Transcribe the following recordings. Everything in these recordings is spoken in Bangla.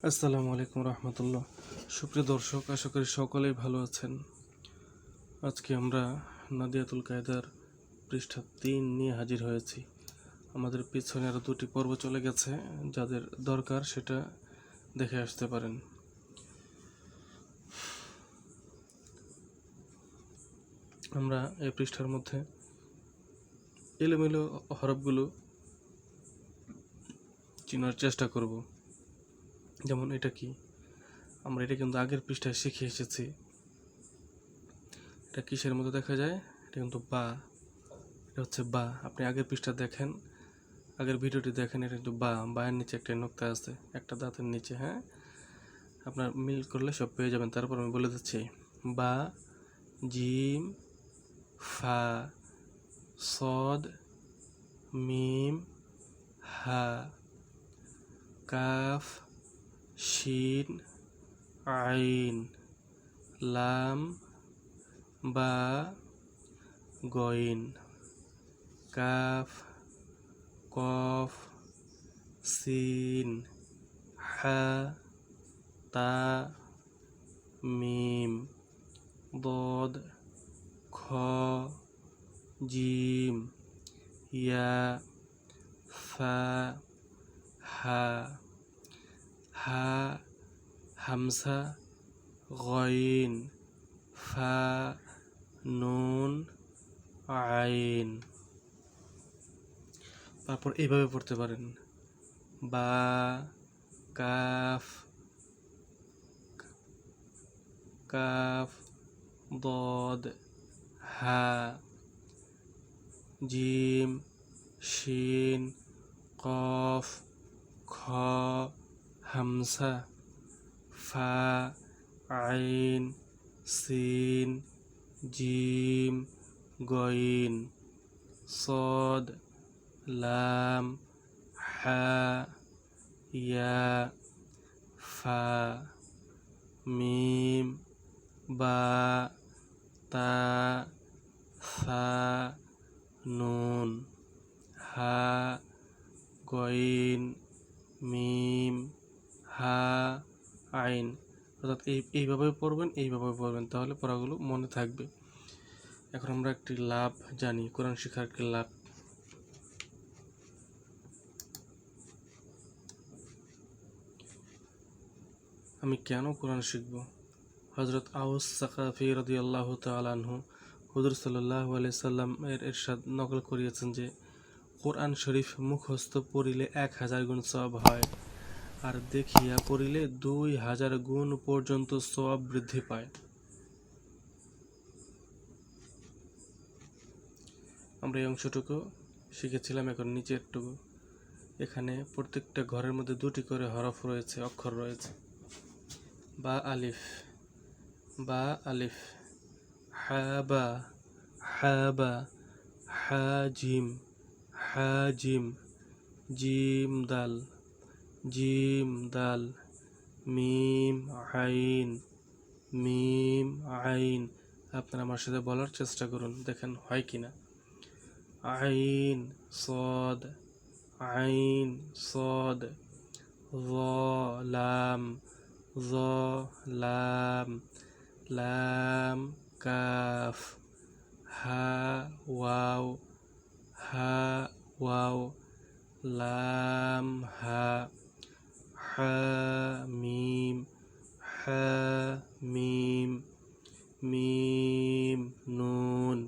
আসসালামু আলাইকুম রহমতুল্লাহ। সুপ্রিয় দর্শক, আশা করি সকলেই ভালো আছেন। আজকে আমরা নাদিয়াতুল কায়দার পৃষ্ঠা 3 নিয়ে হাজির হয়েছি। আমাদের পিছনে আরও 2টি পর্ব চলে গেছে, যাদের দরকার সেটা দেখে আসতে পারেন। আমরা এই পৃষ্ঠার মধ্যে এলোমেলো হরফগুলো চিনার চেষ্টা করব। যেমন এটা কি, আমরা এটা কিন্তু আগের পৃষ্ঠায় শিখে এসেছি। এটা কিসের মধ্যে দেখা যায়? এটা কিন্তু বা, এটা হচ্ছে বা। আপনি আগের পৃষ্ঠা দেখেন, আগের ভিডিওটি দেখেন, এটা কিন্তু বা, বায়ের নিচে একটা নোক্তা আছে, একটা দাঁতের নিচে। হ্যাঁ, আপনার মিল করলে সব পেয়ে যাবেন। তারপর আমি বলে দিচ্ছি: বা, জিম, ফা, সদ, মিম, হা, কাফ, শিন, আইন, লাম, বা, গইন, কাফ, কফ, সিন, হা, তা, মিম, দদ, খ, জিম, ইয়া, ফা, হা, হা, হামসা, গইন, ফা, নুন, আইন। তারপর এইভাবে পড়তে পারেন: বা, কাফ, কাফ, দদ, হা, জিম, শিন, কফ, খ, হামসা, ফা, আইন, সিন, জিম, গইন, সদ, লাম, হা, ইয়া, ফা, মিম, বা, তা, সা, নুন, হা, গইন, মিম, হা, আইন। অর্থাৎ এইভাবে পড়বেন, তাহলে পড়াগুলো মনে থাকবে। এখন আমরা একটি লাভ জানি, কোরআন শিক্ষার একটি লাভ। আমি কেন কোরআন শিখব? হযরত আউস সাকাফি রাদিয়াল্লাহু তাআলা আনহু হুজুর সাল্লাল্লাহু আলাইহি সাল্লাম এর ইরশাদ নকল করিয়েছেন যে, কোরআন শরীফ মুখস্থ পড়িলে 1000 গুণ সওয়াব হয়, আর দেখিয়া পড়িলে 2000 গুণ পর্যন্ত সওয়াব বৃদ্ধি পায়। আমরা এই অংশটুকু শিখেছিলাম। এখন নিচেরটুকু, এখানে প্রত্যেকটা ঘরের মধ্যে 2টি করে হরফ রয়েছে, অক্ষর রয়েছে। বা আলিফ, বা আলিফ, হাবা, হাবা, হাজিম, হাজিম, জিম দাল, জিম দাল, মিম আইন, মিম আইন। আপনারা আমার সাথে বলার চেষ্টা করুন, দেখেন হয় কিনা। আইন সদ, আইন সদ, য লাম, য লাম, লাম কাফ, হা ওয়াও, হা ওয়াও, লাম হা, হা মিম, হা মিম, মিম নুন,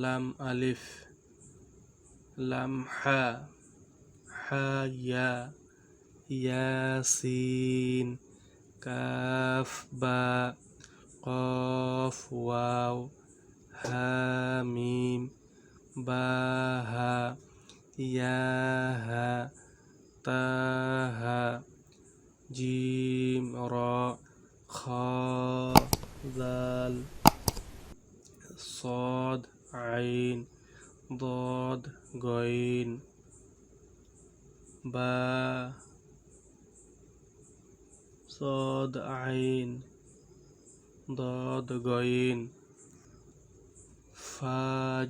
লাম আলিফ, লাম হা, হা ইয়া, ইয়াসিন, কাফ বা, কফ ওয়াও, হা মিম, বা হা, ইয়া হা, তা হা, জিম র, খ দাল, صاد عين ضاد غين با صاد عين ضاد غين فا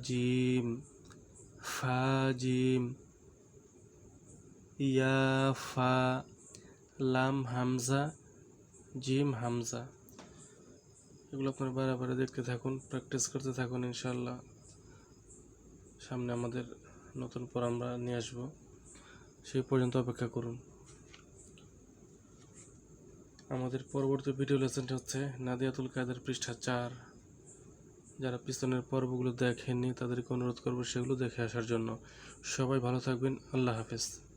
جيم فا جيم يا فا লাম হামজা, জিম হামজা। এগুলো আপনারা বারে দেখতে থাকুন, প্র্যাকটিস করতে থাকুন। ইনশাল্লাহ সামনে আমাদের নতুন পড়া আমরা নিয়ে আসবো, সেই পর্যন্ত অপেক্ষা করুন। আমাদের পরবর্তী ভিডিও লেসনটা হচ্ছে নাদিয়াতুল কাদের পৃষ্ঠা 4। যারা পিছনের পর্বগুলো দেখেননি তাদেরকে অনুরোধ করবো সেগুলো দেখে আসার জন্য। সবাই ভালো থাকবেন। আল্লাহ হাফেজ।